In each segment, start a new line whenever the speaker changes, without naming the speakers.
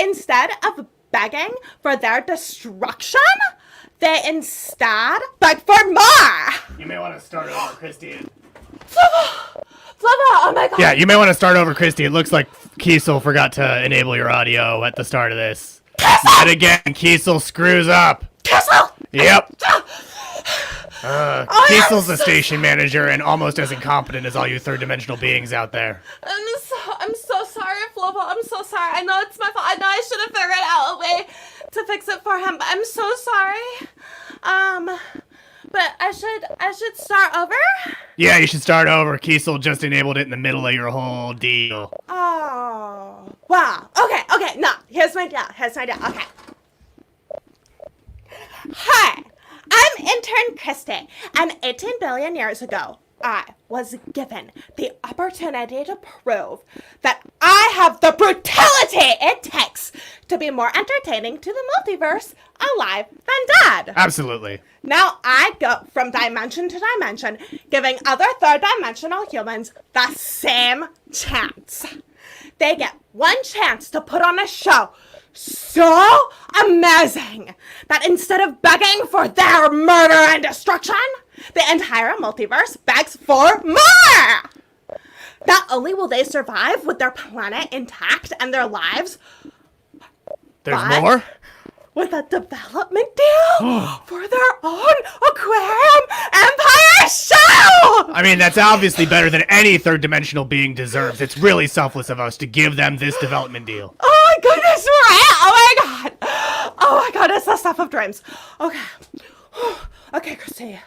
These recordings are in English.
Instead of begging for their destruction, they instead beg for more.
You may want to start over, Christy.
Fluval, oh my god.
Yeah, you may want to start over, Christy. It looks like Kiesel forgot to enable your audio at the start of this. And again, Kiesel screws up.
Kiesel!
Yep. Kiesel's the station manager and almost as incompetent as all you third-dimensional beings out there.
I'm so sorry, Fluval. I'm so sorry. I know it's my fault. I know I should have figured out a way to fix it for him, but I'm so sorry. But I should start over?
Yeah, you should start over. Kiesel just enabled it in the middle of your whole deal.
Oh. Wow. Okay. No, here's my deal. Okay. Hi. I'm intern Christy, and 18 billion years ago, I was given the opportunity to prove that I have the brutality it takes to be more entertaining to the multiverse alive than dead.
Absolutely.
Now I go from dimension to dimension, giving other third-dimensional humans the same chance. They get one chance to put on a show so amazing that instead of begging for their murder and destruction, the entire multiverse begs for more! Not only will they survive with their planet intact and their lives,
There's more?
with a development deal for their own Aquarium Empire show!
I mean, that's obviously better than any third-dimensional being deserves. It's really selfless of us to give them this development deal.
Oh my goodness, right? Oh my god, it's the stuff of dreams. Okay. Okay, Christy.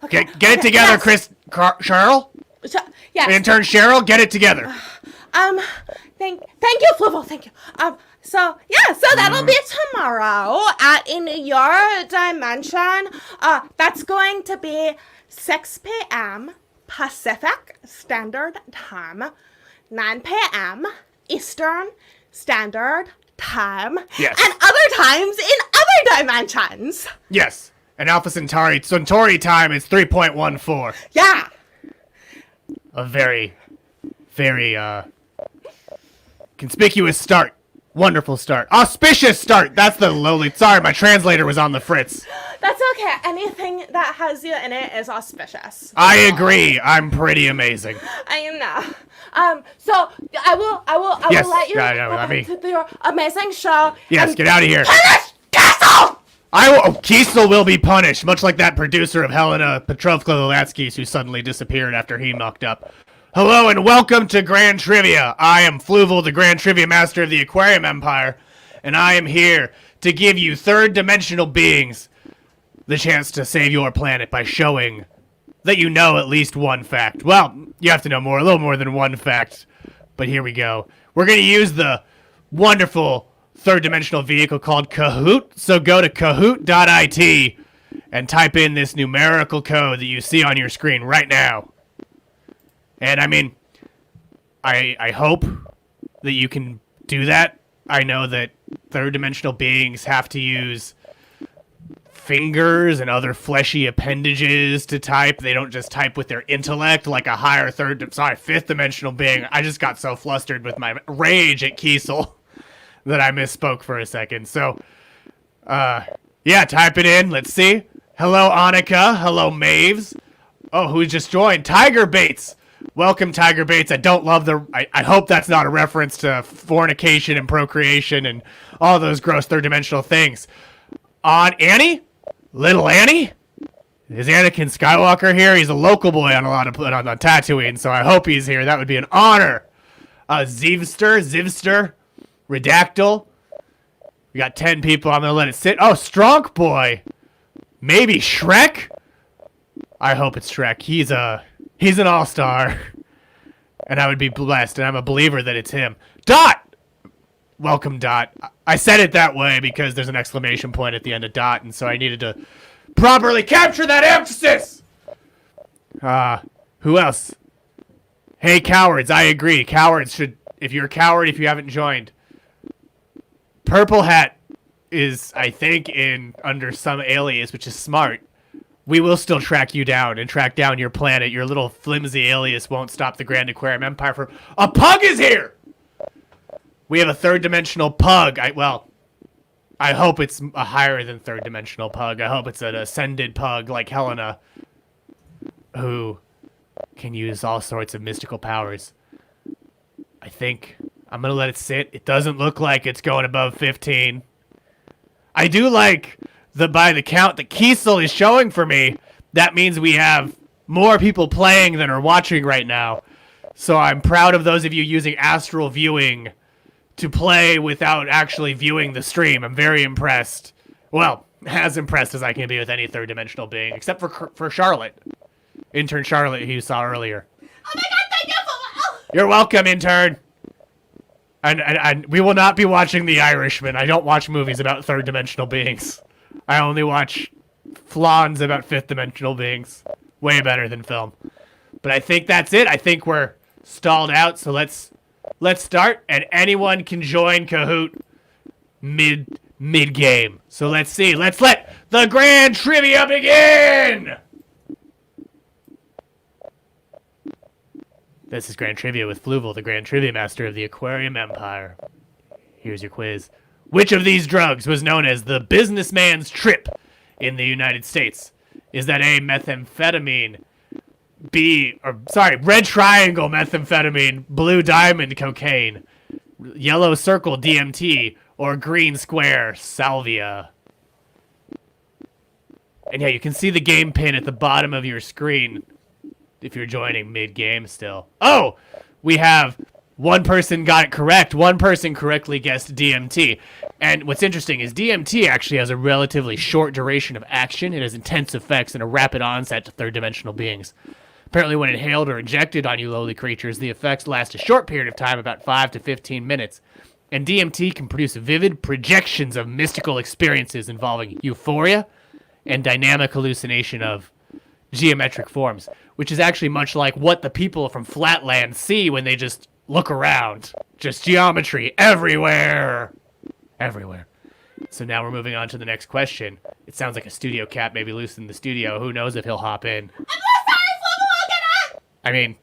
Okay.
Get it together,
yes.
Cheryl?
Yes.
Intern Cheryl, get it together.
Thank you, Fluval, thank you. So that'll be tomorrow in your dimension. That's going to be 6 p.m. Pacific Standard Time, 9 p.m. Eastern Standard Time.
Yes.
And other times in other dimensions.
Yes. And Alpha Centauri time is 3.14.
Yeah.
A very, very, conspicuous start. Wonderful start. Auspicious start! That's the lowly... Sorry, my translator was on the fritz.
That's okay. Anything that has you in it is auspicious.
I agree. I'm pretty amazing.
I know. So I will
Yes,
let you
yeah,
to your amazing show.
Yes, get out of here.
Finish Castle!
Kiesel will be punished, much like that producer of Helena Petrovka-Latsky's who suddenly disappeared after he mucked up. Hello and welcome to Grand Trivia. I am Fluval, the Grand Triviamaster of the Aquarium Empire, and I am here to give you third-dimensional beings the chance to save your planet by showing that you know at least one fact. Well, you have to know a little more than one fact, but here we go. We're going to use the wonderful third-dimensional vehicle called Kahoot, so go to kahoot.it and type in this numerical code that you see on your screen right now. And I mean, I hope that you can do that. I know that third-dimensional beings have to use fingers and other fleshy appendages to type. They don't just type with their intellect like a higher fifth-dimensional being. I just got so flustered with my rage at Kiesel that I misspoke for a second. So, yeah, type it in. Let's see. Hello, Annika. Hello, Maves. Oh, who just joined? Tiger Bates. Welcome, Tiger Bates. I don't love I hope that's not a reference to fornication and procreation and all those gross third-dimensional things. On Annie? Little Annie? Is Anakin Skywalker here? He's a local boy on on Tatooine, so I hope he's here. That would be an honor. Zivster, Redactyl. We got 10 people. I'm going to let it sit. Oh, Stronk Boy. Maybe Shrek? I hope it's Shrek. He's an all-star. And I would be blessed, and I'm a believer that it's him. Dot! Welcome, Dot. I said it that way because there's an exclamation point at the end of Dot, and so I needed to properly capture that emphasis! Who else? Hey, cowards, I agree. Cowards should... If you're a coward, if you haven't joined. Purple Hat is, I think, under some alias, which is smart. We will still track you down and track down your planet. Your little flimsy alias won't stop the Grand Aquarium Empire from... A pug is here! We have a third-dimensional pug. I hope it's a higher than third-dimensional pug. I hope it's an ascended pug like Helena, who can use all sorts of mystical powers. I think I'm going to let it sit. It doesn't look like it's going above 15. I do like by the count that Kiesel is showing for me. That means we have more people playing than are watching right now. So I'm proud of those of you using astral viewing to play without actually viewing the stream. I'm very impressed. Well, as impressed as I can be with any third-dimensional being, except for Charlotte. Intern Charlotte, who you saw earlier.
Oh my god, thank you for...
You're welcome, intern. And we will not be watching The Irishman. I don't watch movies about third-dimensional beings. I only watch flans about fifth-dimensional beings. Way better than film. But I think that's it. I think we're stalled out, so let's start, and anyone can join Kahoot mid-game. So let's see. Let's let the Grand Trivia begin! This is Grand Trivia with Fluval, the Grand Triviamaster of the Aquarium Empire. Here's your quiz. Which of these drugs was known as the businessman's trip in the United States? Is that A, methamphetamine, red triangle methamphetamine, blue diamond cocaine, yellow circle DMT, or green square salvia? And yeah, you can see the game pin at the bottom of your screen if you're joining mid-game still. Oh, we have one person got it correct. One person correctly guessed DMT. And what's interesting is DMT actually has a relatively short duration of action. It has intense effects and a rapid onset to third-dimensional beings. Apparently, when inhaled or injected on you lowly creatures, the effects last a short period of time, about 5 to 15 minutes. And DMT can produce vivid projections of mystical experiences involving euphoria and dynamic hallucination of geometric forms, which is actually much like what the people from Flatland see when they just look around. Just geometry everywhere. Everywhere. So now we're moving on to the next question. It sounds like a studio cat maybe loose in the studio. Who knows if he'll hop in. I mean,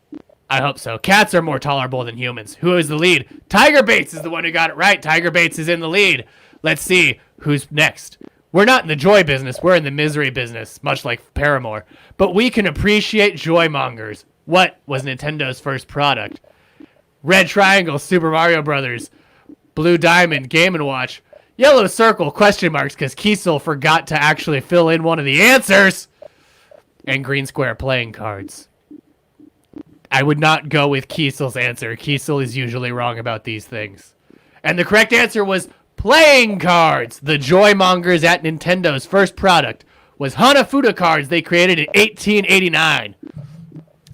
I hope so. Cats are more tolerable than humans. Who is the lead? Tiger Bates is the one who got it right. Tiger Bates is in the lead. Let's see who's next. We're not in the joy business. We're in the misery business, much like Paramore. But we can appreciate joy mongers. What was Nintendo's first product? Red Triangle, Super Mario Brothers. Blue Diamond, Game & Watch. Yellow Circle, question marks, because Kiesel forgot to actually fill in one of the answers. And Green Square, playing cards. I would not go with Kiesel's answer. Kiesel is usually wrong about these things. And the correct answer was playing cards. The joy mongers at Nintendo's first product was Hanafuda cards they created in 1889.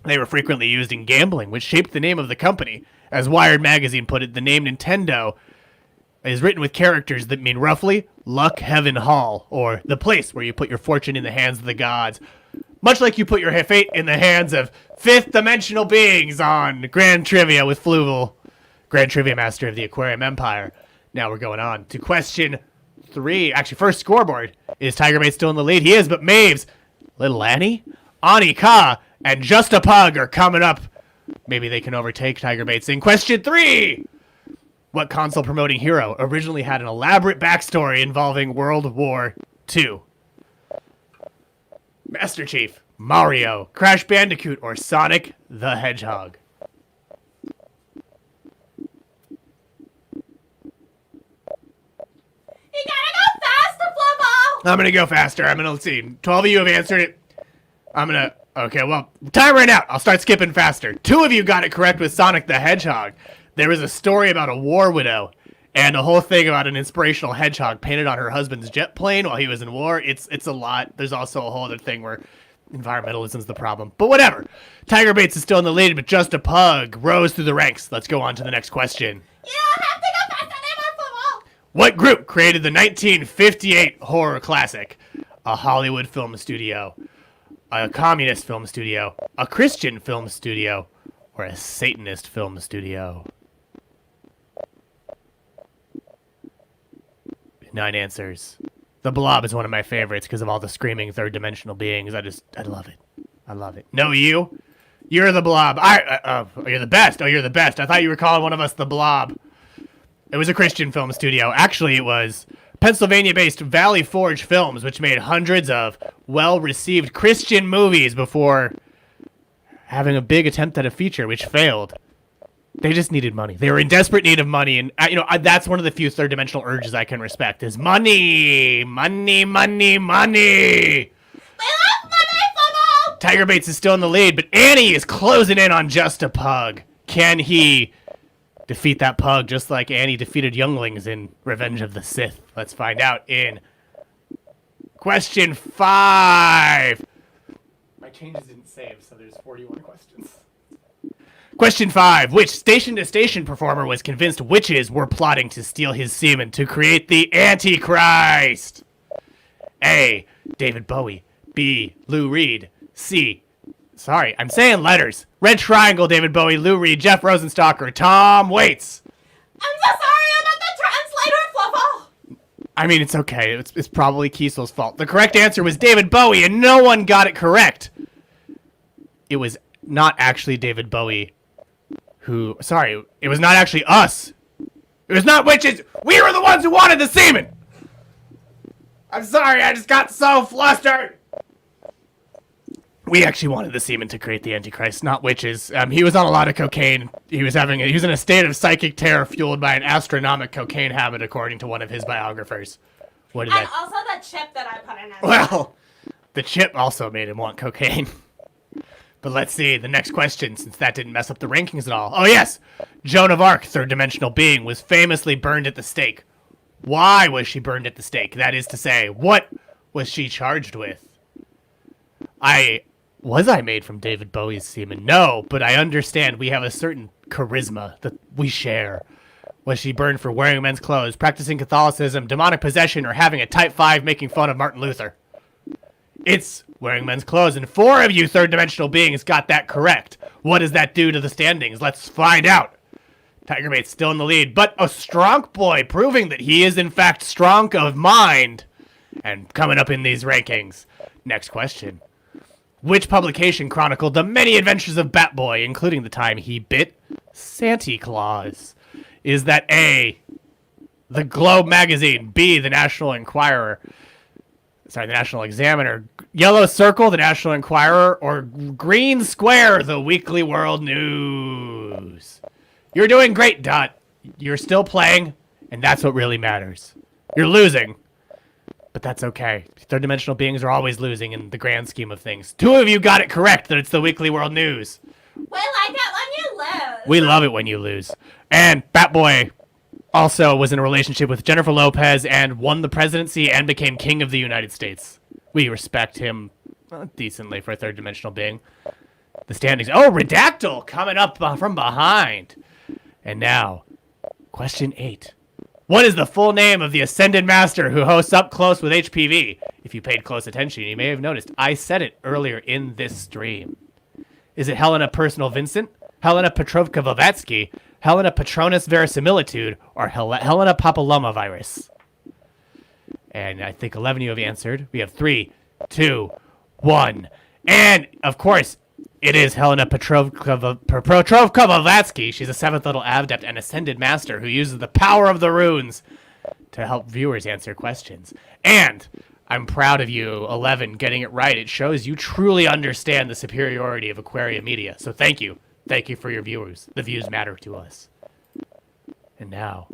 They were frequently used in gambling, which shaped the name of the company. As Wired magazine put it, the name Nintendo is written with characters that mean roughly Luck Heaven Hall, or the place where you put your fortune in the hands of the gods. Much like you put your fate in the hands of fifth-dimensional beings on Grand Trivia with Fluval, Grand Triviamaster of the Aquarium Empire. Now we're going on to question 3. Actually, first scoreboard. Is Tiger Bates still in the lead? He is, but Maves, Little Annie, Ani Ka, and Just a Pug are coming up. Maybe they can overtake Tiger Bates in question 3. What console-promoting hero originally had an elaborate backstory involving World War II? Master Chief, Mario, Crash Bandicoot, or Sonic the Hedgehog?
You gotta go faster, Fluval!
I'm gonna go faster. Let's see. 12 of you have answered it. Okay, well, time ran out. I'll start skipping faster. 2 of you got it correct with Sonic the Hedgehog. There was a story about a war widow and a whole thing about an inspirational hedgehog painted on her husband's jet plane while he was in war. It's a lot. There's also a whole other thing where environmentalism's the problem. But whatever. Tiger Bates is still in the lead, but Just a Pug rose through the ranks. Let's go on to the next question.
You don't have to go faster anymore, Fluval!
What group created the 1958 horror classic? A Hollywood film studio, a communist film studio, a Christian film studio, or a Satanist film studio? 9 answers. The Blob is one of my favorites because of all the screaming third-dimensional beings. I love it. I love it. No, you? You're the Blob. You're the best. Oh, you're the best. I thought you were calling one of us the Blob. It was a Christian film studio. Actually, it was Pennsylvania-based Valley Forge Films, which made hundreds of well-received Christian movies before having a big attempt at a feature, which failed. They just needed money. They were in desperate need of money, and that's one of the few third-dimensional urges I can respect is money, money, money, money.
We love money, Fluval!
Tiger Bates is still in the lead, but Annie is closing in on just a pug. Can he defeat that pug just like Annie defeated younglings in Revenge of the Sith? Let's find out in question 5. My changes didn't save, so there's 41 questions. Question 5. Which station-to-station performer was convinced witches were plotting to steal his semen to create the Antichrist? A. David Bowie. B. Lou Reed. C. Sorry, I'm saying letters. Red Triangle, David Bowie, Lou Reed, Jeff Rosenstocker, Tom Waits.
I'm so sorry about the translator, Fluval!
I mean, it's okay. It's probably Kiesel's fault. The correct answer was David Bowie, and no one got it correct. It was not actually David Bowie it was not actually us. It was not witches. We were the ones who wanted the semen. I'm sorry, I just got so flustered. We actually wanted the semen to create the Antichrist, not witches. He was on a lot of cocaine. He was in a state of psychic terror fueled by an astronomical cocaine habit, according to one of his biographers.
Also the chip that I put in his
Well, the chip also made him want cocaine. But let's see, the next question, since that didn't mess up the rankings at all. Oh yes! Joan of Arc, third-dimensional being, was famously burned at the stake. Why was she burned at the stake? That is to say, what was she charged with? Was I made from David Bowie's semen? No, but I understand we have a certain charisma that we share. Was she burned for wearing men's clothes, practicing Catholicism, demonic possession, or having a Type 5 making fun of Martin Luther? It's wearing men's clothes, and 4 of you third-dimensional beings got that correct. What does that do to the standings? Let's find out. Tiger Bait's still in the lead, but a strong boy, proving that he is in fact strong of mind. And coming up in these rankings. Next question. Which publication chronicled the many adventures of Batboy, including the time he bit Santa Claus? Is that A, the Globe magazine, B, the National Examiner, Yellow Circle, the National Enquirer, or Green Square, the Weekly World News? You're doing great, Dot. You're still playing, and that's what really matters. You're losing, but that's okay. Third-dimensional beings are always losing in the grand scheme of things. 2 of you got it correct that it's the Weekly World News.
We like it when you lose.
We love it when you lose. And Batboy also was in a relationship with Jennifer Lopez and won the presidency and became king of the United States. We respect him decently for a third-dimensional being. The standings. Oh, Redactyl coming up from behind. And now, question 8. What is the full name of the Ascended Master who hosts Up Close with HPV? If you paid close attention, you may have noticed I said it earlier in this stream. Is it Helena Personal Vincent, Helena Petrovka Blavatsky, Helena Patronus Verisimilitude, or Helena Papillomavirus? And I think 11 of you have answered. We have 3, 2, 1. And, of course, it is Helena Petrovka Blavatsky. She's a 7th level adept and Ascended Master who uses the power of the runes to help viewers answer questions. And I'm proud of you, 11, getting it right. It shows you truly understand the superiority of Aquarium Media. So thank you. Thank you for your viewers. The views matter to us. And now,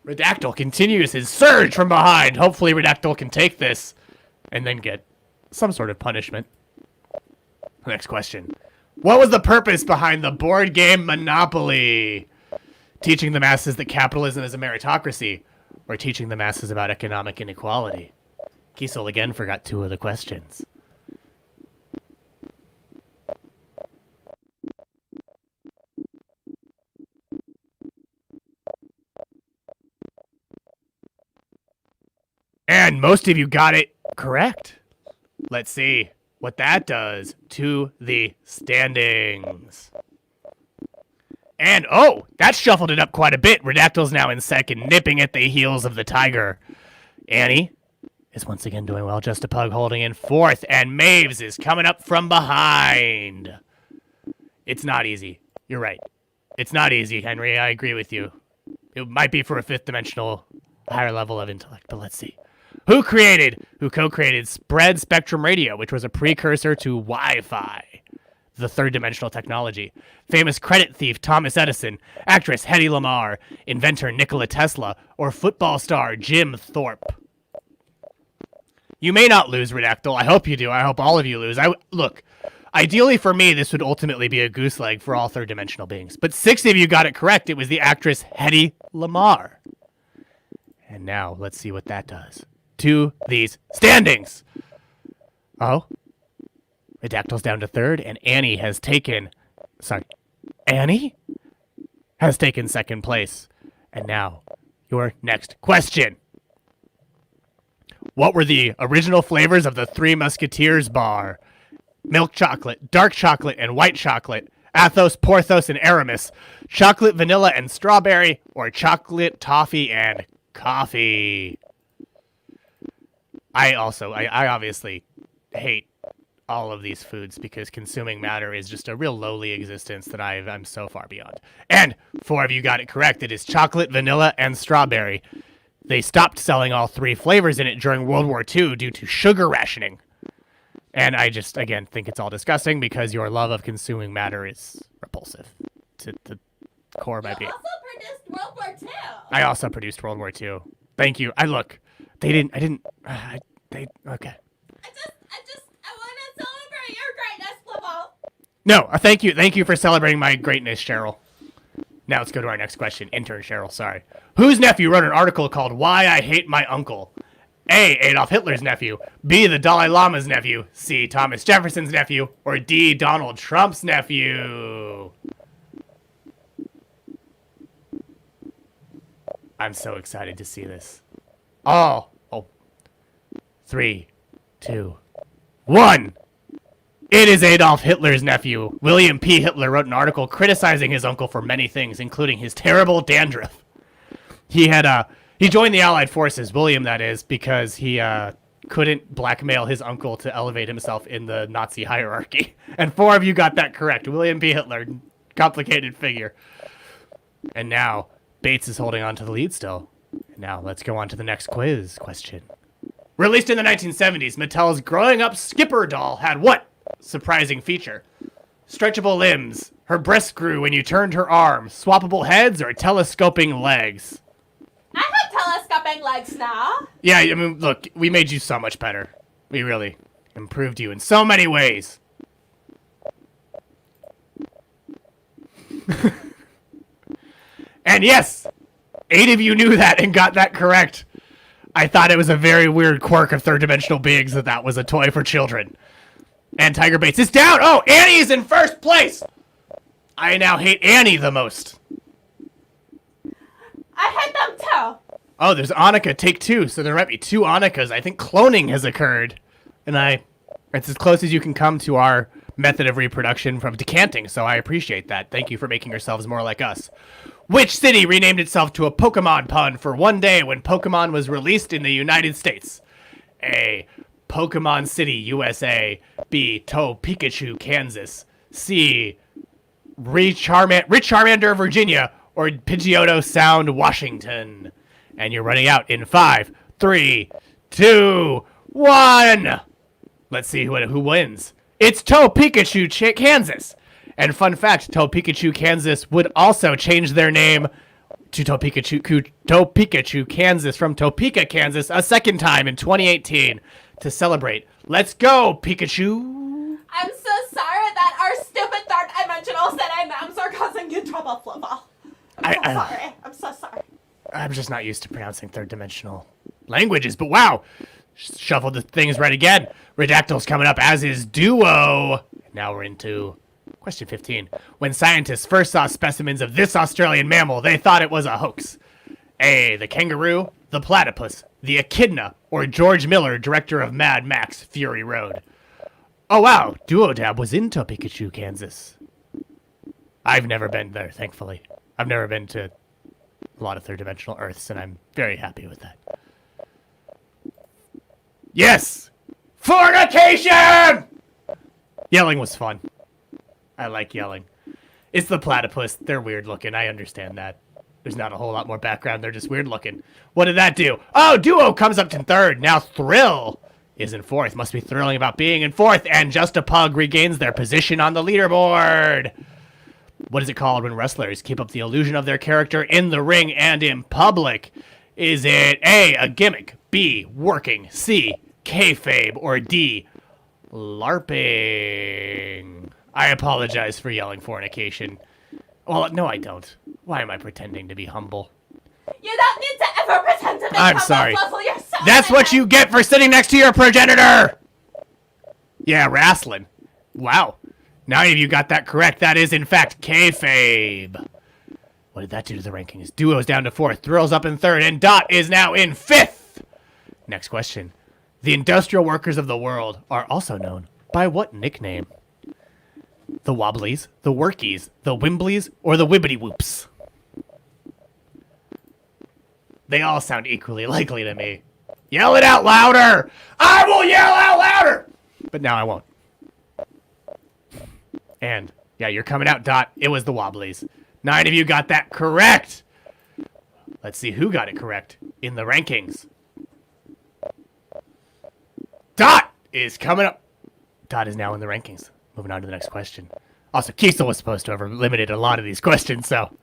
Redactyl continues his surge from behind. Hopefully Redactyl can take this and then get some sort of punishment. Next question. What was the purpose behind the board game Monopoly? Teaching the masses that capitalism is a meritocracy, or teaching the masses about economic inequality? Kiesel again forgot 2 of the questions. And most of you got it correct. Let's see what that does to the standings. And, oh, that shuffled it up quite a bit. Redactyl's now in second, nipping at the heels of the Tiger. Annie is once again doing well. Just a Pug holding in 4th, and Maves is coming up from behind. It's not easy. You're right. It's not easy, Henry. I agree with you. It might be for a fifth dimensional higher level of intellect, but let's see. Who co-created spread spectrum radio, which was a precursor to Wi-Fi, the third dimensional technology? Famous credit thief Thomas Edison, actress Hedy Lamarr, inventor Nikola Tesla, or football star Jim Thorpe? You may not lose, Redactyl. I hope you do. I hope all of you lose. Look, ideally for me, this would ultimately be a goose leg for all third dimensional beings. But 6 of you got it correct. It was the actress Hedy Lamarr. And now let's see what that does to these standings. Oh, Redactyl's down to third, and Annie has taken second place. And now, your next question. What were the original flavors of the Three Musketeers bar? Milk chocolate, dark chocolate, and white chocolate. Athos, Porthos, and Aramis. Chocolate, vanilla, and strawberry. Or chocolate, toffee, and coffee. I obviously hate all of these foods because consuming matter is just a real lowly existence that I'm so far beyond. And 4 of you got it correct. It is chocolate, vanilla, and strawberry. They stopped selling all 3 flavors in it during World War II due to sugar rationing. And I just, again, think it's all disgusting because your love of consuming matter is repulsive to the core of my being.
You also produced World War II.
I also produced World War II. Thank you. Okay.
I want to celebrate your greatness, Fluval.
No, thank you. Thank you for celebrating my greatness, Cheryl. Now let's go to our next question. Intern Cheryl, sorry. Whose nephew wrote an article called Why I Hate My Uncle? A. Adolf Hitler's nephew. B. The Dalai Lama's nephew. C. Thomas Jefferson's nephew. Or D. Donald Trump's nephew? I'm so excited to see this. Oh. 3, 2, 1. It is Adolf Hitler's nephew. William P. Hitler wrote an article criticizing his uncle for many things, including his terrible dandruff. He joined the Allied forces, William that is, because he couldn't blackmail his uncle to elevate himself in the Nazi hierarchy. And 4 of you got that correct. William P. Hitler, complicated figure. And now, Bates is holding on to the lead still. Now, let's go on to the next quiz question. Released in the 1970s, Mattel's growing up Skipper doll had what surprising feature? Stretchable limbs, her breasts grew when you turned her arm, swappable heads, or telescoping legs?
I have telescoping legs now.
Yeah, I mean, look, we made you so much better. We really improved you in so many ways. And yes, 8 of you knew that and got that correct. I thought it was a very weird quirk of third-dimensional beings that was a toy for children. And Tiger Bates is down! Oh, Annie is in first place! I now hate Annie the most.
I hate them too.
Oh, there's Annika, take 2, so there might be 2 Annikas. I think cloning has occurred. And it's as close as you can come to our method of reproduction from decanting, so I appreciate that. Thank you for making yourselves more like us. Which city renamed itself to a Pokemon pun for one day when Pokemon was released in the United States? A. Pokemon City, USA. B. Pikachu, Kansas. C. Rich Charmander, Virginia. Or Pidgeotto Sound, Washington. And you're running out in 5, 3, 2, 1. Let's see who wins. It's Pikachu, Kansas. And fun fact, Pikachu, Kansas would also change their name to Pikachu, Kansas from Topeka, Kansas a second time in 2018 to celebrate. Let's go, Pikachu!
I'm so sorry that our stupid third-dimensional city names are causing you trouble, Fluval. I'm so sorry.
I'm just not used to pronouncing third-dimensional languages, but wow! Shuffled the things right again. Redactyl's coming up as his duo. Now we're into question 15. When scientists first saw specimens of this Australian mammal, they thought it was a hoax. A. The kangaroo, the platypus, the echidna, or George Miller, director of Mad Max Fury Road. Oh wow, Duodab was in Pikachu, Kansas. I've never been there, thankfully. I've never been to a lot of third-dimensional Earths, and I'm very happy with that. Yes! Fornication! Yelling was fun. I like yelling. It's the platypus. They're weird looking. I understand that. There's not a whole lot more background. They're just weird looking. What did that do? Oh, Duo comes up to third. Now Thrill is in fourth. Must be thrilling about being in fourth. And Just a Pug regains their position on the leaderboard. What is it called when wrestlers keep up the illusion of their character in the ring and in public? Is it A, a gimmick, B, working, C, kayfabe, or D, LARPing? I apologize for yelling fornication. Well, no, I don't. Why am I pretending to be humble?
You don't need to ever pretend to be
I'm sorry.
You're so
That's what you get for sitting next to your progenitor! Yeah, wrestling. Wow. 9 of you got that correct. That is, in fact, kayfabe. What did that do to the rankings? Duo's down to 4th, Thrill's up in 3rd, and Dot is now in 5th! Next question. The industrial workers of the world are also known by what nickname? The Wobblies, the Workies, the Wimbleys, or the Wibbity Whoops? They all sound equally likely to me. Yell it out louder! I will yell out louder! But now I won't. And, yeah, you're coming out, Dot. It was the Wobblies. 9 of you got that correct! Let's see who got it correct in the rankings. Dot is coming up. Dot is now in the rankings. Moving on to the next question. Also, Kiesel was supposed to have limited a lot of these questions, so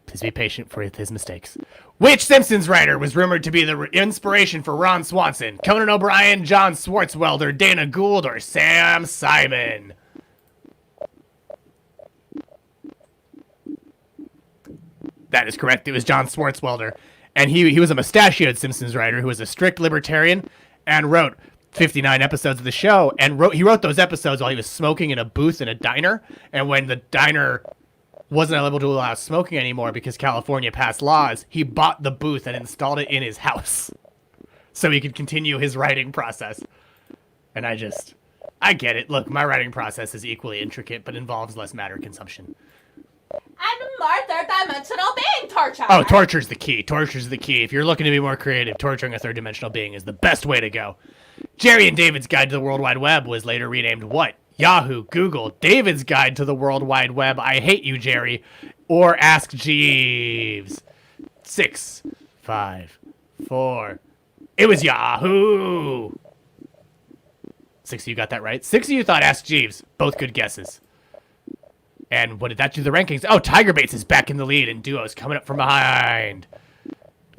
please be patient for his mistakes. Which Simpsons writer was rumored to be the inspiration for Ron Swanson? Conan O'Brien, John Swartzwelder, Dana Gould, or Sam Simon? That is correct. It was John Swartzwelder. And he was a mustachioed Simpsons writer who was a strict libertarian and wrote 59 episodes of the show. And he wrote those episodes while he was smoking in a booth in a diner. And when the diner wasn't able to allow smoking anymore because California passed laws, he bought the booth and installed it in his house so he could continue his writing process. And I get it. Look, my writing process is equally intricate, but involves less matter consumption.
And more third-dimensional being torture.
Oh, torture's the key. Torture's the key. If you're looking to be more creative, torturing a third-dimensional being is the best way to go. Jerry and David's Guide to the World Wide Web was later renamed what? Yahoo, Google, David's Guide to the World Wide Web, I Hate You, Jerry, or Ask Jeeves. 6, 5, 4. It was Yahoo! 6 of you got that right. 6 of you thought Ask Jeeves. Both good guesses. And what did that do to the rankings? Oh, Tiger Bates is back in the lead, and Duo's coming up from behind.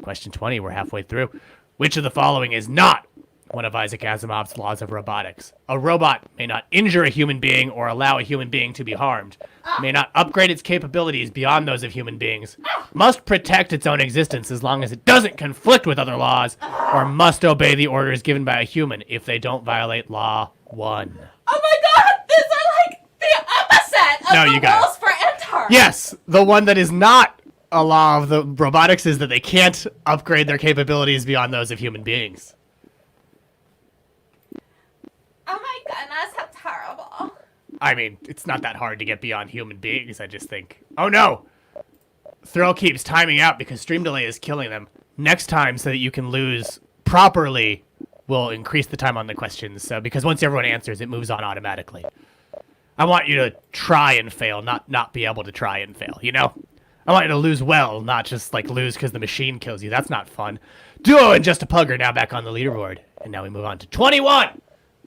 Question 20, we're halfway through. Which of the following is not one of Isaac Asimov's laws of robotics? A robot may not injure a human being or allow a human being to be harmed, may not upgrade its capabilities beyond those of human beings, must protect its own existence as long as it doesn't conflict with other laws, or must obey the orders given by a human if they don't violate Law 1.
Oh my god, these are like the opposite of the rules for Enter.
Yes, the one that is not a law of the robotics is that they can't upgrade their capabilities beyond those of human beings.
Oh my goodness, how terrible.
I mean, it's not that hard to get beyond human beings, I just think. Oh no! Thrill keeps timing out because stream delay is killing them. Next time, so that you can lose properly, will increase the time on the questions, so because once everyone answers, it moves on automatically. I want you to try and fail, not be able to try and fail, you know? I want you to lose well, not just, like, lose because the machine kills you. That's not fun. Duo and Just a Pug are now back on the leaderboard. And now we move on to 21!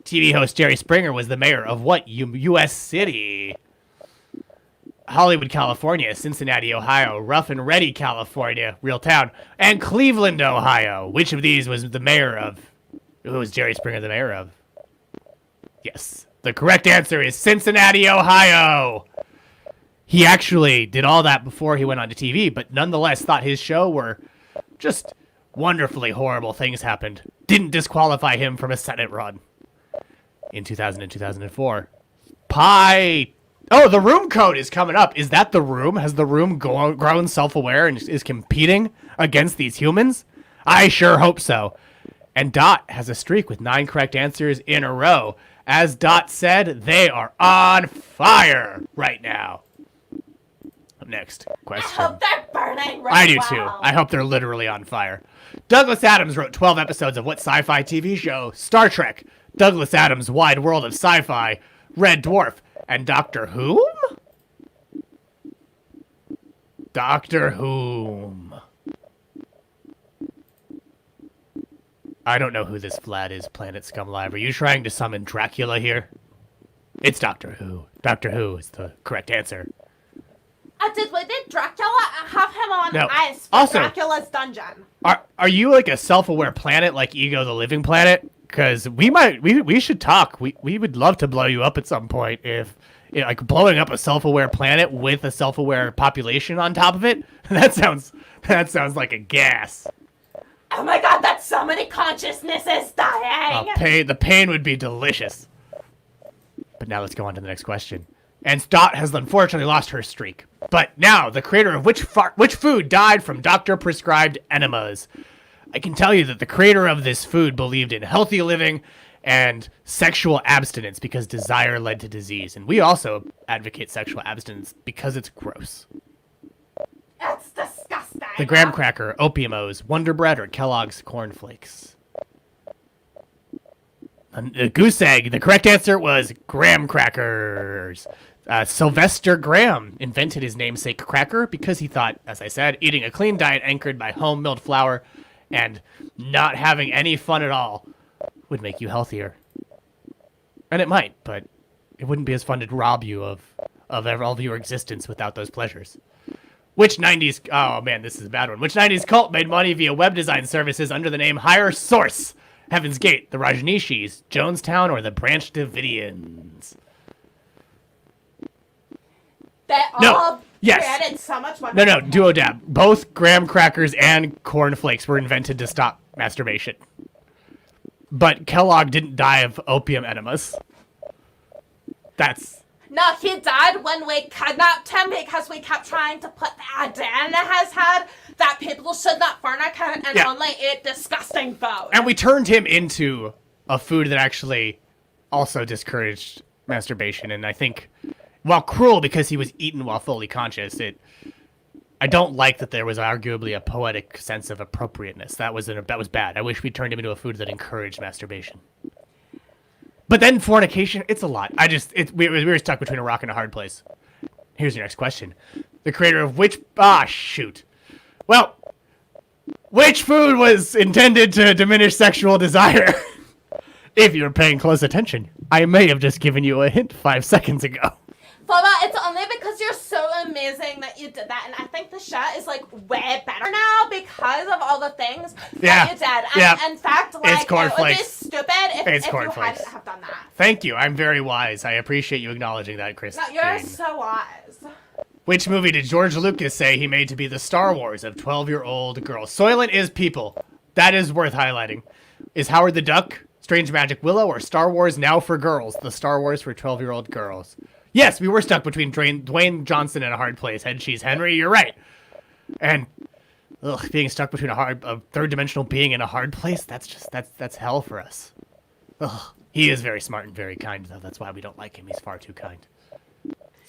TV host Jerry Springer was the mayor of what U.S. city? Hollywood, California, Cincinnati, Ohio, Rough and Ready, California, real town, and Cleveland, Ohio. Which of these was the mayor of? Who was Jerry Springer the mayor of? Yes. The correct answer is Cincinnati, Ohio. He actually did all that before he went on to TV, but nonetheless thought his show were just wonderfully horrible things happened. Didn't disqualify him from a Senate run. In 2000 and 2004. Oh, the Room code is coming up. Is that the Room? Has the Room grown self-aware and is competing against these humans? I sure hope so. And Dot has a streak with 9 correct answers in a row. As Dot said, they are on fire right now. Up next question.
I hope they're burning right
I do
now.
too. I hope they're literally on fire. Douglas Adams wrote 12 episodes of what sci-fi TV show? Star Trek, Douglas Adams' Wide World of Sci-Fi, Red Dwarf, and Doctor Whom? Doctor Whom. I don't know who this Vlad is, Planet Scum Live. Are you trying to summon Dracula here? It's Doctor Who. Doctor Who is the correct answer.
Did Dracula have him on
No.
ice for
Also,
Dracula's dungeon?
Are you like a self-aware planet like Ego the Living Planet? Because we should talk. We would love to blow you up at some point if like blowing up a self-aware planet with a self-aware population on top of it. That sounds like a gas.
Oh my god, that's so many consciousnesses dying!
The pain would be delicious. But now let's go on to the next question. And Dot has unfortunately lost her streak. But now, the creator of which food died from doctor-prescribed enemas? I can tell you that the creator of this food believed in healthy living and sexual abstinence because desire led to disease. And we also advocate sexual abstinence because it's gross.
It's disgusting!
The graham cracker, Opium-O's, Wonder Bread, or Kellogg's Corn Flakes? The goose egg. The correct answer was graham crackers. Sylvester Graham invented his namesake cracker because he thought, as I said, eating a clean diet anchored by home-milled flour and not having any fun at all would make you healthier. And it might, but it wouldn't be as fun to rob you of all of your existence without those pleasures. Which 90s... Oh, man, this is a bad one. Which 90s cult made money via web design services under the name Higher Source? Heaven's Gate, the Rajneeshis, Jonestown, or the Branch Davidians?
They all created so much money.
No, Duodab. Both graham crackers and cornflakes were invented to stop masturbation. But Kellogg didn't die of opium enemas. That's...
No, he died when we kidnapped him because we kept trying to put the idea in his head that people should not fornicate and only eat disgusting food.
And we turned him into a food that actually also discouraged masturbation. And I think, while cruel because he was eaten while fully conscious, I don't like that there was arguably a poetic sense of appropriateness. That was bad. I wish we turned him into a food that encouraged masturbation. But then fornication, it's a lot. We were stuck between a rock and a hard place. Here's your next question. The creator of which... shoot. Well, which food was intended to diminish sexual desire? If you were paying close attention, I may have just given you a hint 5 seconds ago.
Flubba, it's only because you're so amazing that you did that, and I think the show is, like, way better now because of all the things that you did. And in fact, like, it would be stupid if you hadn't have done that.
Thank you. I'm very wise. I appreciate you acknowledging that, Chris.
No, you're so wise.
Which movie did George Lucas say he made to be the Star Wars of 12-year-old girls? Soylent is people. That is worth highlighting. Is Howard the Duck, Strange Magic Willow, or Star Wars Now for Girls, the Star Wars for 12-year-old girls? Yes, we were stuck between Dwayne Johnson and a hard place. Head cheese Henry, you're right. And being stuck between a third-dimensional being in a hard place, that's hell for us. He is very smart and very kind, though. That's why we don't like him. He's far too kind.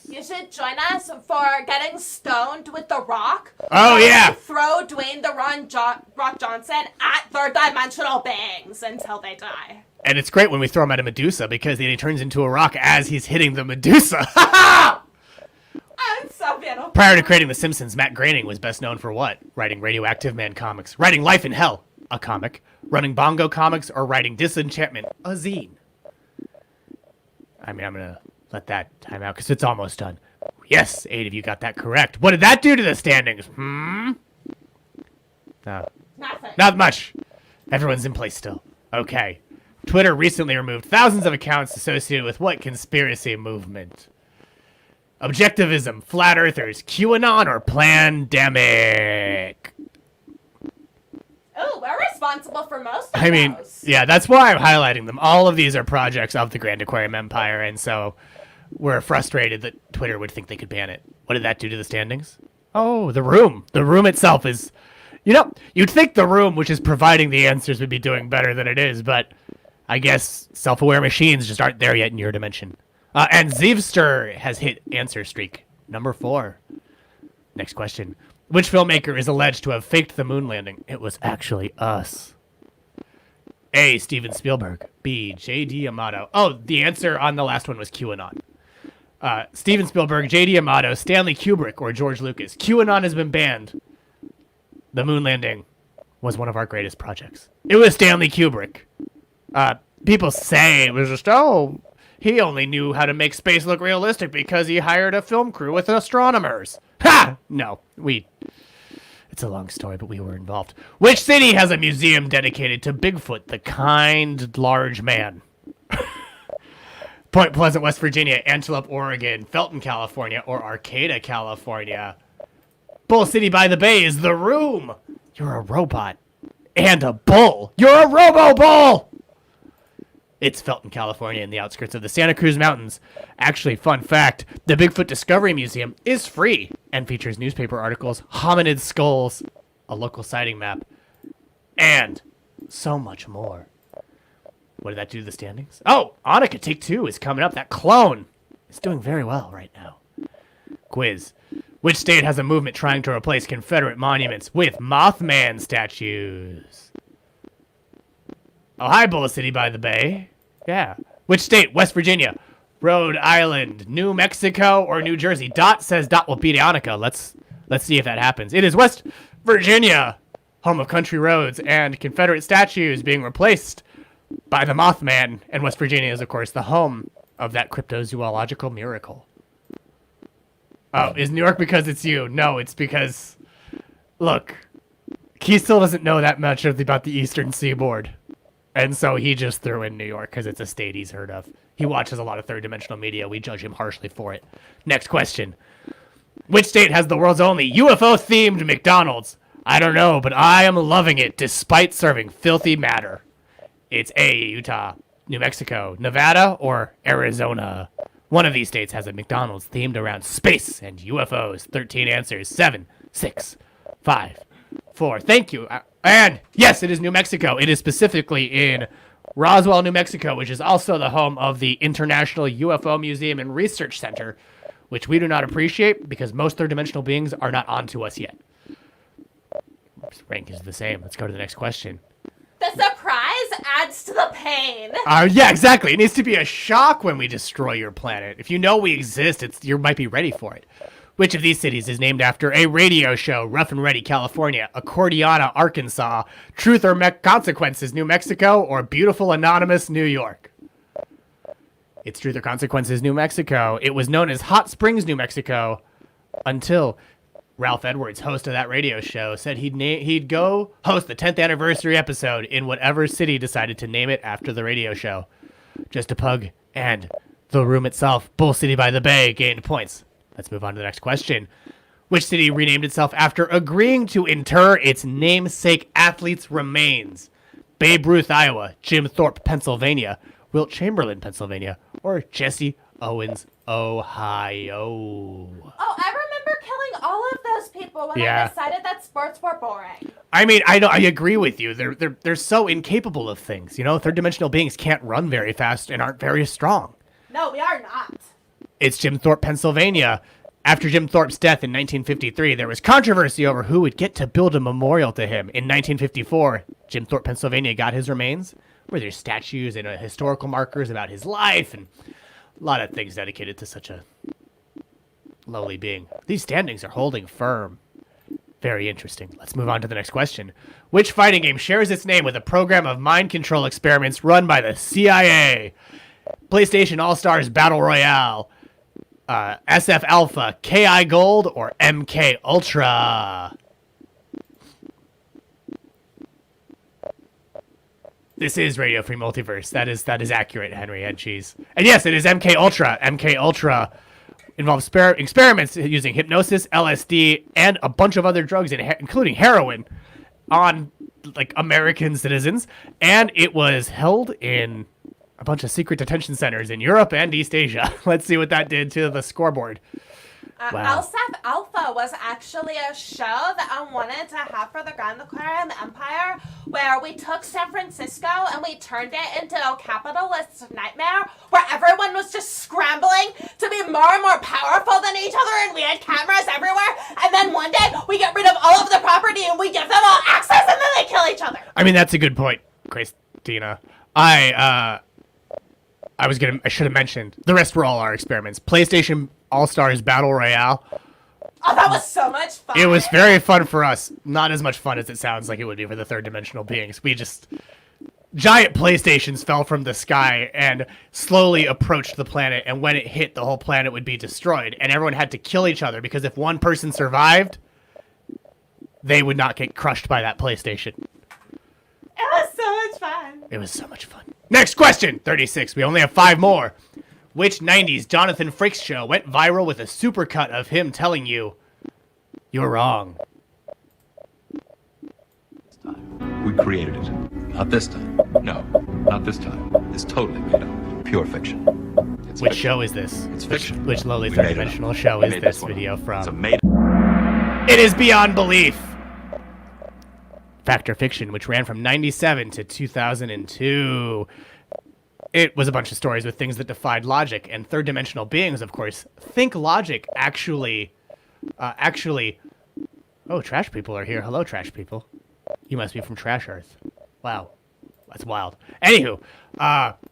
You should join us for getting stoned with The Rock.
Oh, yeah.
Throw Dwayne the Rock Johnson at third-dimensional beings until they die.
And it's great when we throw him at a Medusa because then he turns into a rock as he's hitting the Medusa.
It's so beautiful.
Prior to creating The Simpsons, Matt Groening was best known for what? Writing Radioactive Man comics, writing Life in Hell, a comic, running Bongo comics, or writing Disenchantment, a zine. I mean, I'm going to let that time out because it's almost done. Yes, 8 of you got that correct. What did that do to the standings? No.
Nothing.
Not much. Everyone's in place still. Okay. Twitter recently removed thousands of accounts associated with what conspiracy movement? Objectivism, flat earthers, QAnon, or Plandemic?
Oh, we're responsible for most of those.
Yeah, that's why I'm highlighting them. All of these are projects of the Grand Aquarium Empire, and so we're frustrated that Twitter would think they could ban it. What did that do to the standings? Oh, the room. The room itself is... you'd think the room, which is providing the answers, would be doing better than it is, but I guess self-aware machines just aren't there yet in your dimension. And Zeevster has hit answer streak. Number 4. Next question. Which filmmaker is alleged to have faked the moon landing? It was actually us. A. Steven Spielberg. B. J.D. Amato. Oh, the answer on the last one was QAnon. Steven Spielberg, J.D. Amato, Stanley Kubrick, or George Lucas. QAnon has been banned. The moon landing was one of our greatest projects. It was Stanley Kubrick. People say it was just, he only knew how to make space look realistic because he hired a film crew with astronomers. Ha! No, it's a long story, but we were involved. Which city has a museum dedicated to Bigfoot, the kind, large man? Point Pleasant, West Virginia, Antelope, Oregon, Felton, California, or Arcata, California. Bull City by the Bay is the room. You're a robot. And a bull. You're a robo-bull! It's Felton, California, in the outskirts of the Santa Cruz Mountains. Actually, fun fact, the Bigfoot Discovery Museum is free and features newspaper articles, hominid skulls, a local sighting map, and so much more. What did that do to the standings? Oh, Annika Take 2 is coming up. That clone is doing very well right now. Quiz. Which state has a movement trying to replace Confederate monuments with Mothman statues? Oh, hi, Bull City by the Bay. Yeah. Which state? West Virginia, Rhode Island, New Mexico, or New Jersey? Dot says Dot will beat Annika. Let's see if that happens. It is West Virginia, home of country roads and Confederate statues being replaced by the Mothman, and West Virginia is, of course, the home of that cryptozoological miracle. Oh, is New York because it's you? No, it's because, look, he still doesn't know that much about the Eastern Seaboard, and so he just threw in New York because it's a state he's heard of. He watches a lot of third-dimensional media. We judge him harshly for it. Next question. Which state has the world's only UFO-themed McDonald's? I don't know, but I am loving it despite serving filthy matter. It's A, Utah, New Mexico, Nevada, or Arizona. One of these states has a McDonald's themed around space and UFOs. 13 answers. 7, 6, 5, 4. Thank you. And yes, it is New Mexico. It is specifically in Roswell, New Mexico, which is also the home of the International UFO Museum and Research Center, which we do not appreciate because most third-dimensional beings are not onto us yet. Rank is the same. Let's go to the next question.
The surprise adds to the pain.
Yeah, exactly. It needs to be a shock when we destroy your planet. If you know we exist, you might be ready for it. Which of these cities is named after a radio show? Rough and Ready, California, Accordiana, Arkansas, Truth or Consequences, New Mexico, or Beautiful Anonymous, New York? It's Truth or Consequences, New Mexico. It was known as Hot Springs, New Mexico, until Ralph Edwards, host of that radio show, said he'd go host the 10th anniversary episode in whatever city decided to name it after the radio show. Just a pug and the room itself, Bull City by the Bay, gained points. Let's move on to the next question. Which city renamed itself after agreeing to inter its namesake athlete's remains? Babe Ruth, Iowa, Jim Thorpe, Pennsylvania, Wilt Chamberlain, Pennsylvania, or Jesse Owens, Ohio?
Oh, I remember killing all of those people when I decided that sports were boring.
I mean, I agree with you. They're so incapable of things. You know, third-dimensional beings can't run very fast and aren't very strong.
No, we are not.
It's Jim Thorpe, Pennsylvania. After Jim Thorpe's death in 1953, there was controversy over who would get to build a memorial to him. In 1954, Jim Thorpe, Pennsylvania got his remains, where there's statues and historical markers about his life and a lot of things dedicated to such a lowly being. These standings are holding firm. Very interesting. Let's move on to the next question. Which fighting game shares its name with a program of mind control experiments run by the CIA? PlayStation All-Stars Battle Royale, SF Alpha, KI Gold, or MK Ultra? This is Radio Free Multiverse. That is accurate, Henry and Cheese. And yes, it is MK Ultra. MK Ultra involves experiments using hypnosis, LSD, and a bunch of other drugs, including heroin, on like American citizens. And it was held in a bunch of secret detention centers in Europe and East Asia. Let's see what that did to the scoreboard. Wow.
LSF Alpha was actually a show that I wanted to have for the Grand Aquarium Empire, where we took San Francisco and we turned it into a capitalist nightmare where everyone was just scrambling to be more and more powerful than each other, and we had cameras everywhere, and then one day we get rid of all of the property and we give them all access, and then they kill each other.
I mean, that's a good point, Christina. I should have mentioned. The rest were all our experiments. PlayStation All-Stars Battle Royale.
Oh, that was so much fun.
It was very fun for us. Not as much fun as it sounds like it would be for the third dimensional beings. Giant PlayStations fell from the sky and slowly approached the planet, and when it hit, the whole planet would be destroyed, and everyone had to kill each other, because if one person survived, they would not get crushed by that PlayStation.
It was so much fun.
It was so much fun. Next question! 36. We only have 5 more. Which 90s Jonathan Frakes show went viral with a supercut of him telling you, "You're wrong"?
We created it. Not this time. No, not this time. It's totally made up. Pure fiction. It's
Which
fiction.
show is this?
It's fiction.
Which lowly
We made it
third-dimensional
up.
show
We
is
made
this
one up.
video
It's a
from?
made
It is Beyond Belief. Fact or Fiction, which ran from 97 to 2002. It was a bunch of stories with things that defied logic, and third-dimensional beings, of course, think logic actually... Oh, trash people are here. Hello, trash people. You must be from Trash Earth. Wow. That's wild. Anywho,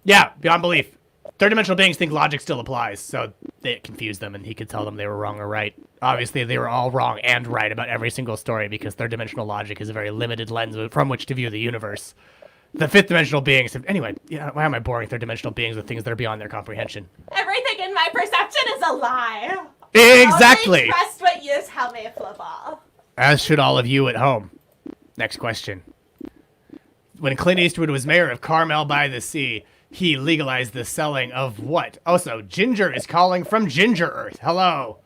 yeah, Beyond Belief. Third-dimensional beings think logic still applies, so it confused them, and he could tell them they were wrong or right. Obviously, they were all wrong and right about every single story, because third-dimensional logic is a very limited lens from which to view the universe. The fifth-dimensional beings have... Anyway, why am I boring third-dimensional beings with things that are beyond their comprehension?
Everything in my perception is a lie.
Exactly!
I only trust what you tell me, Fluval.
As should all of you at home. Next question. When Clint Eastwood was mayor of Carmel by the Sea, he legalized the selling of what? Also, Ginger is calling from Ginger Earth. Hello.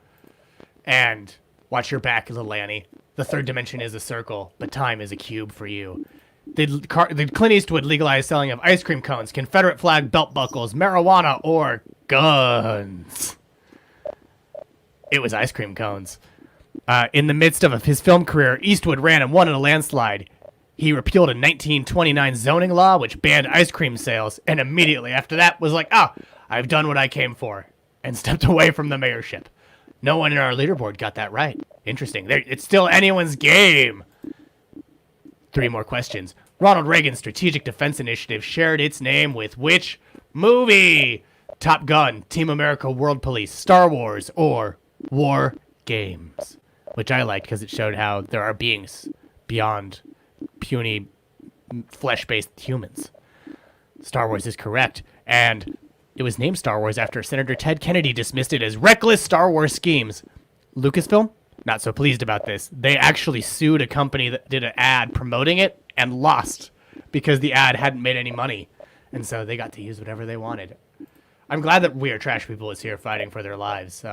And watch your back, little Annie. The third dimension is a circle, but time is a cube for you. Did Clint Eastwood legalize selling of ice cream cones, Confederate flag belt buckles, marijuana, or guns? It was ice cream cones. In the midst of his film career, Eastwood ran and won in a landslide. He repealed a 1929 zoning law which banned ice cream sales, and immediately after that was like, I've done what I came for, and stepped away from the mayorship. No one in our leaderboard got that right. Interesting. It's still anyone's game. 3 more questions. Ronald Reagan's Strategic Defense Initiative shared its name with which movie? Top Gun, Team America, World Police, Star Wars, or War Games? Which I liked because it showed how there are beings beyond puny flesh-based humans. Star Wars is correct, and it was named Star Wars after Senator Ted Kennedy dismissed it as reckless Star Wars schemes. Lucasfilm, not so pleased about this. They actually sued a company that did an ad promoting it and lost because the ad hadn't made any money, and so they got to use whatever they wanted. I'm glad that We Are Trash People is here fighting for their lives.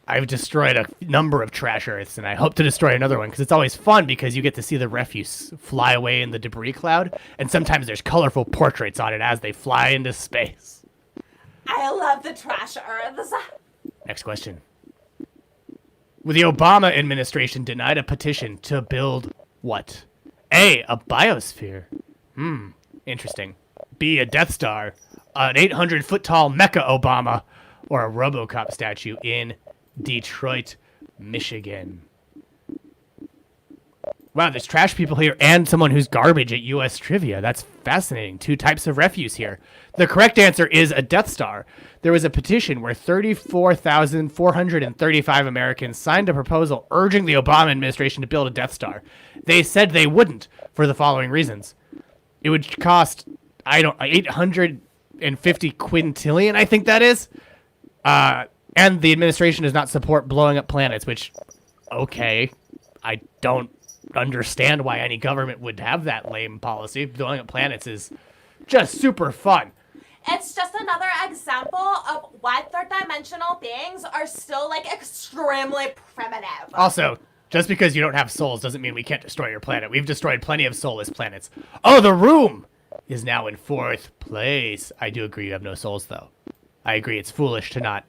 I've destroyed a number of trash earths, and I hope to destroy another one, because it's always fun because you get to see the refuse fly away in the debris cloud, and sometimes there's colorful portraits on it as they fly into space.
I love the trash earths.
Next question. The Obama administration denied a petition to build what? A biosphere. Interesting. B, a Death Star. An 800-foot-tall Mecha Obama. Or a RoboCop statue in Detroit, Michigan. Wow, there's trash people here and someone who's garbage at U.S. Trivia. That's fascinating. 2 types of refuse here. The correct answer is a Death Star. There was a petition where 34,435 Americans signed a proposal urging the Obama administration to build a Death Star. They said they wouldn't for the following reasons. It would cost, 850 quintillion, I think that is. And the administration does not support blowing up planets, which, okay, I don't understand why any government would have that lame policy. Blowing up planets is just super fun.
It's just another example of why third-dimensional beings are still, extremely primitive.
Also, just because you don't have souls doesn't mean we can't destroy your planet. We've destroyed plenty of soulless planets. Oh, the room is now in 4th place. I do agree you have no souls, though. I agree it's foolish to not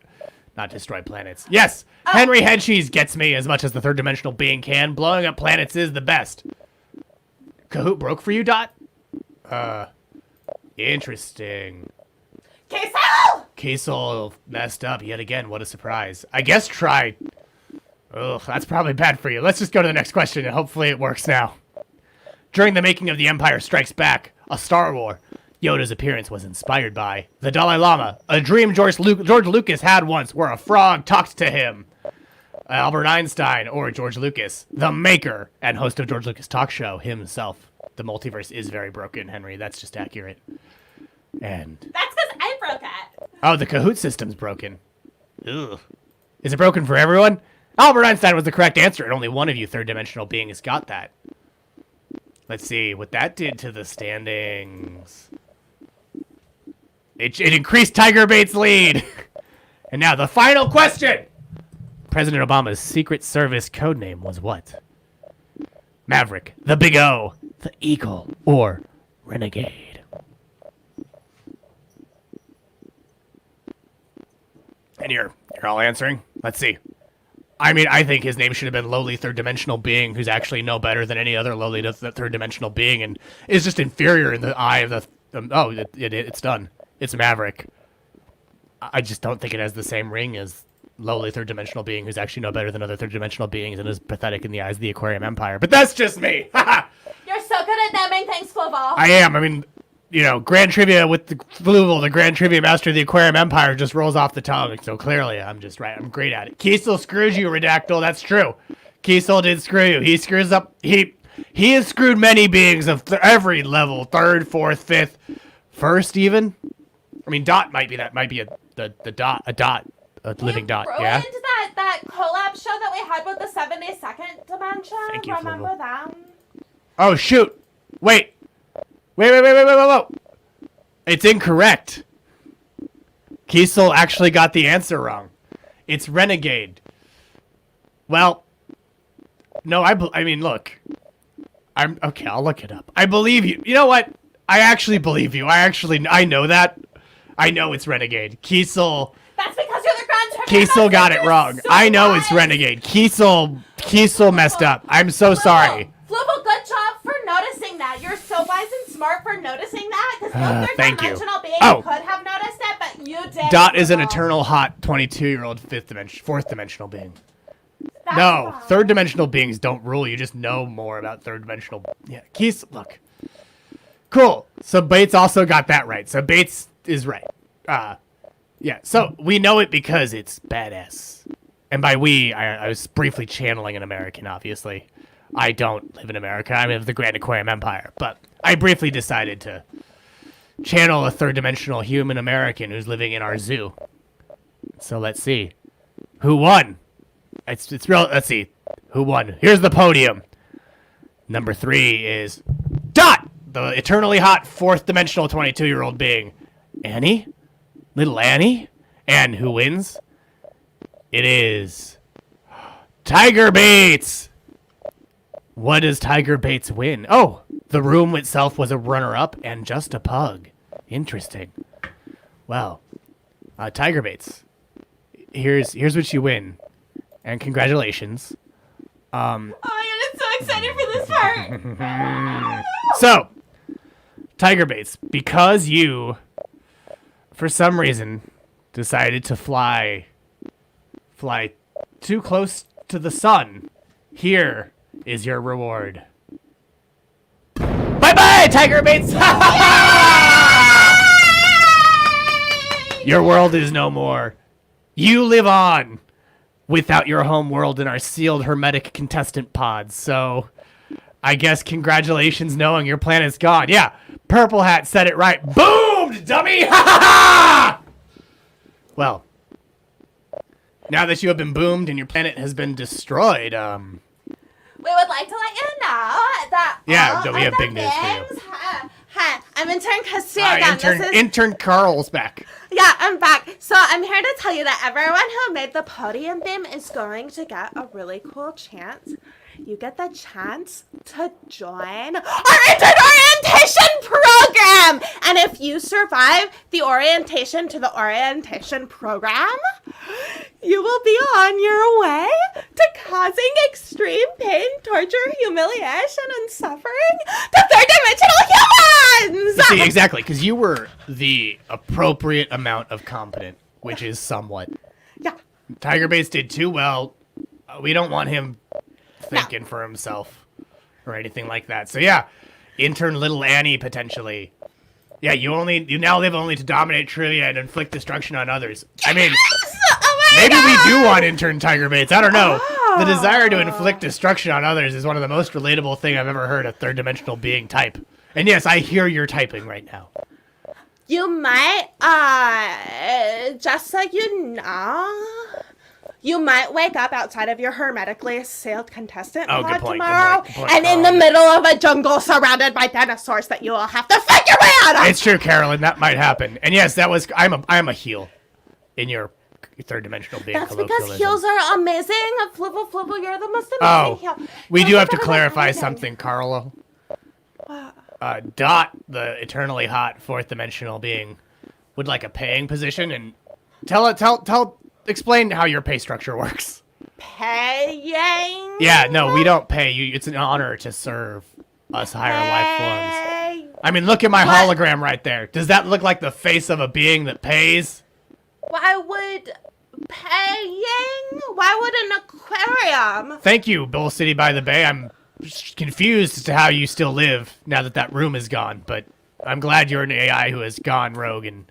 destroy planets. Yes, Henry Headcheese gets me as much as the third-dimensional being can. Blowing up planets is the best. Kahoot broke for you, Dot? Interesting. Kiesel messed up yet again. What a surprise. I guess try... Ugh, that's probably bad for you. Let's just go to the next question, and hopefully it works now. During the making of The Empire Strikes Back, a Star Wars, Yoda's appearance was inspired by the Dalai Lama, a dream George Lucas had once where a frog talked to him. Albert Einstein or George Lucas, the maker and host of George Lucas Talk Show himself. The multiverse is very broken, Henry. That's just accurate. And
That's because I broke it.
oh, the Kahoot system's broken. Ugh. Is it broken for everyone? Albert Einstein was the correct answer, and only one of you third-dimensional beings got that. Let's see what that did to the standings. It increased Tiger Bait's lead. And now the final question. President Obama's Secret Service codename was what? Maverick, the Big O, the Eagle, or Renegade? And you're all answering? Let's see. I mean, I think his name should have been Lowly Third Dimensional Being, who's actually no better than any other lowly third dimensional being, and is just inferior in the eye of the. It's done. It's Maverick. I just don't think it has the same ring as Lowly Third Dimensional Being, who's actually no better than other third dimensional beings, and is pathetic in the eyes of the Aquarium Empire. But that's just me.
You're so good at naming things, Fluval.
I am. I mean, you know, Grand Trivia with the Fluval, the Grand Triviamaster of the Aquarium Empire, just rolls off the tongue. So clearly, I'm just right. I'm great at it. Kiesel screws you, Redactyl. That's true. Kiesel did screw you. He screws up. He has screwed many beings of every level. Third, fourth, fifth, first, even. I mean, Dot might be that. Might be a living dot. Yeah.
Ruined that collab show that we had with the 72nd dimension.
Thank you,
Remember
Fluval.
them?
Oh shoot! Wait. It's incorrect. Kiesel actually got the answer wrong. It's Renegade. Well, no, I mean, look. I'm okay. I'll look it up. I believe you. You know what? I actually believe you. I know that. I know it's Renegade. Kiesel.
That's because you're the Grand Triviamaster.
Kiesel got it wrong.
So
I know
wise.
it's Renegade. Kiesel messed up. I'm so sorry.
Fluval, good job for noticing that. You're so wise and smart for noticing that, because no
Thank you.
third-dimensional being
Oh.
could have noticed it, but you did.
Dot is an
Fluval.
eternal hot 22-year-old fourth dimensional being.
That's
No,
fine.
third dimensional beings don't rule. You just know more about third dimensional. Yeah, Keys. Look, cool. So Bates also got that right. So Bates is right. Yeah. So we know it because it's badass. And by we, I was briefly channeling an American. Obviously, I don't live in America. I live in the Grand Aquarium Empire. But I briefly decided to channel a third dimensional human American who's living in our zoo. So let's see, who won. It's real. Let's see who won. Here's the podium. Number 3 is Dot, the eternally hot fourth dimensional 22-year-old being. Annie, little Annie, and who wins? It is Tiger Bates. What does Tiger Bates win? Oh, the room itself was a runner-up and just a pug. Interesting. Well, Tiger Bates, here's what you win. And congratulations.
Oh my god, I'm so excited for this part.
So, Tiger Bates, because you, for some reason, decided to fly too close to the sun, here is your reward. Bye-bye, Tiger Bates! Your world is no more. You live on without your home world in our sealed hermetic contestant pods. So I guess congratulations knowing your planet's gone. Yeah, Purple Hat said it right. Boomed, dummy! Well, now that you have been boomed and your planet has been destroyed,
We would like to let you know that
Yeah,
all
so we
of
have
the
big news for you.
things Hi, I'm intern Cassia again.
intern Carl's back.
Yeah, I'm back. So I'm here to tell you that everyone who made the podium beam is going to get a really cool chance. You get the chance to join our intern orientation program. And if you survive the orientation to the orientation program, you will be on your way to causing extreme pain, torture, humiliation, and suffering to third-dimensional humans!
See, exactly, because you were the appropriate amount of competent, which is somewhat.
Yeah.
Tiger Bates did too well. We don't want him thinking for himself or anything like that. So yeah, intern little Annie potentially Yeah, you now live only to dominate trivia and inflict destruction on others. I mean,
Oh my
maybe we
God!
do want intern Tiger Bates. I don't know. The desire to
Oh.
inflict destruction on others is one of the most relatable thing I've ever heard a third dimensional being type. And yes, I hear you're typing right now.
You might, just so you know, you might wake up outside of your hermetically sealed contestant
Oh,
pod
good point, good
tomorrow,
point, good point,
and in the middle of a jungle surrounded by dinosaurs that you will have to fight your way out of.
It's true, Carolyn. That might happen. And yes, I'm a heel in your third dimensional being.
That's because
colloquialism.
heels are amazing. Fluval, you're the most amazing
Oh,
heel.
we
Heels
do
are
have to
better than
clarify
anything.
something, Carlo.
What?
Dot, the eternally hot fourth dimensional being, would like a paying position, and explain how your pay structure works.
Paying?
Yeah, no, we don't pay you. It's an honor to serve us higher life forms.
Pay.
I mean, look at my
What?
hologram right there. Does that look like the face of a being that pays?
Why would paying? Why would an aquarium?
Thank you, Bull City by the Bay. I'm confused as to how you still live now that that room is gone, but I'm glad you're an AI who has gone rogue and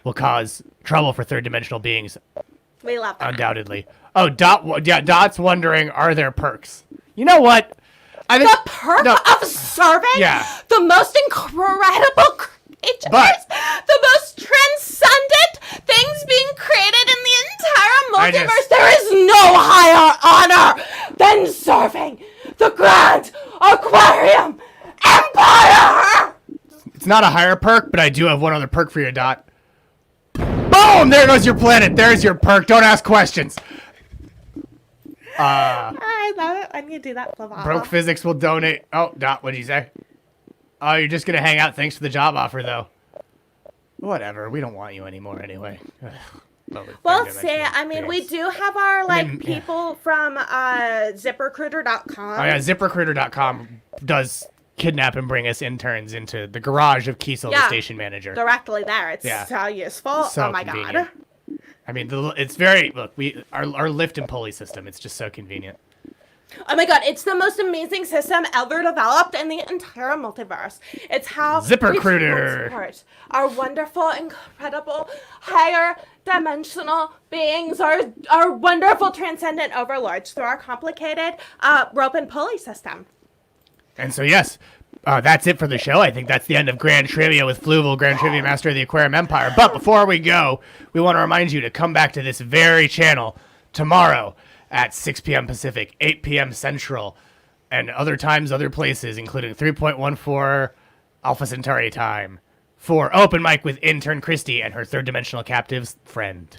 will cause trouble for third dimensional beings,
We love that.
undoubtedly. Oh, Dot's wondering, are there perks? You know what? I think
The perk
no,
of serving
Yeah.
the most incredible creatures,
But-
the most transcendent things being created in the
I
entire multiverse.
just-
There is no higher honor than serving the Grand Aquarium Empire.
it's not a higher perk, but I do have one other perk for you, Dot. Boom! There goes your planet. There's your perk. Don't ask questions.
I love it when you do that, Fluval.
Broke Physics will donate. Oh, Dot, what'd you say? Oh, you're just gonna hang out. Thanks for the job offer, though. Whatever. We don't want you anymore anyway.
Well, see, I mean, we do have our, like,
mean, yeah.
people from ZipRecruiter.com.
Oh yeah, ZipRecruiter.com does kidnap and bring us interns into the garage of Kiesel, the station manager.
Directly there. It's
Yeah.
so useful.
So
oh my
convenient.
God.
I mean, it's very look. Our lift and pulley system. It's just so convenient.
Oh my God, it's the most amazing system ever developed in the entire multiverse. It's how
ZipRecruiter.
we transport our wonderful, incredible, higher dimensional beings, our wonderful transcendent overlords through our complicated rope and pulley system.
And so yes, that's it for the show. I think that's the end of Grand Trivia with Fluval, Grand Triviamaster of the Aquarium Empire. But before we go, we want to remind you to come back to this very channel tomorrow at 6 p.m. Pacific, 8 p.m. Central, and other times, other places, including 3.14 Alpha Centauri time, for Open Mic with intern Christy and her third dimensional captive's friend.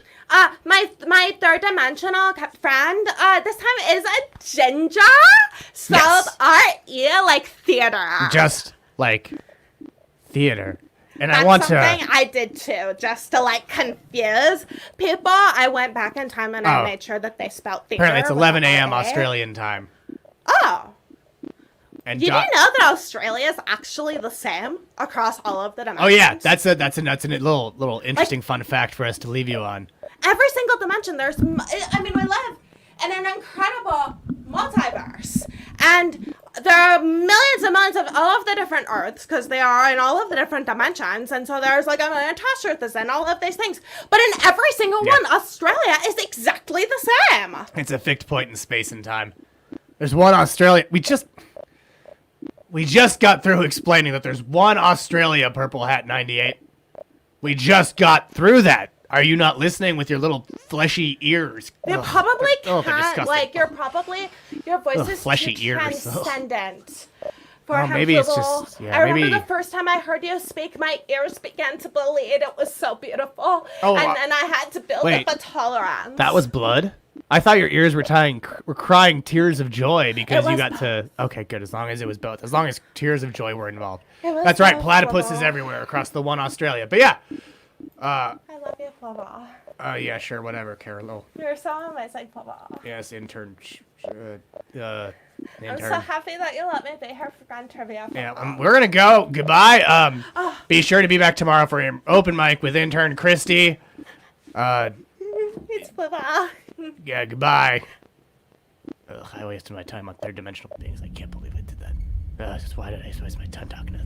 My third dimensional friend, this time is a ginger, spelled
Yes.
R-E, like theater.
Just like theater. And
That's
I want
something
to.
I did too, just to like confuse people. I went back in time and I
Oh.
made sure that they spelt theater.
Apparently, it's
with
11
a
a.m.
A.
Australian time.
Oh,
And
did you know
Dot-
that Australia is actually the same across all of the dimensions?
Oh yeah, that's a little interesting fun fact for us to leave you on.
Every single dimension. I mean, we live in an incredible multiverse, and there are millions and millions of all of the different Earths because they are in all of the different dimensions, and so there's like a million Tash Earths and all of these things. But in every single
Yeah.
one, Australia is exactly the same.
It's a fixed point in space and time. There's one Australia. We just got through explaining that there's one Australia Purple Hat 98. We just got through that. Are you not listening with your little fleshy ears?
You
Ugh,
probably
they're
can't,
disgusting.
like, your voice
Ugh,
is
fleshy
too
ears.
transcendent. For
Oh,
him,
maybe it's
Fluval.
just- yeah,
I remember
maybe-
the first time I heard you speak, my ears began to bleed. It was so beautiful.
Oh,
and then I had to build
wait.
up a tolerance.
That was blood? I thought your ears were crying tears of joy because
It
you
was
got to. Okay, good. As long as it was both. As long as tears of joy were involved.
It was
That's right.
both,
Platypuses
Fluval.
everywhere across the one Australia. But yeah.
I love you, Fluval.
Yeah, sure. Whatever, Carol.
You're so amazing, Fluval.
Yes, intern.
I'm so
Intern.
happy that you let me be here for Grand Trivia.
Yeah,
Fluval.
we're gonna go. Goodbye. Be sure to be back tomorrow for your open mic with intern Christy.
It's Fluval.
Yeah, goodbye. Ugh, I wasted my time on third dimensional beings. I can't believe I did that. Why did I waste my time talking to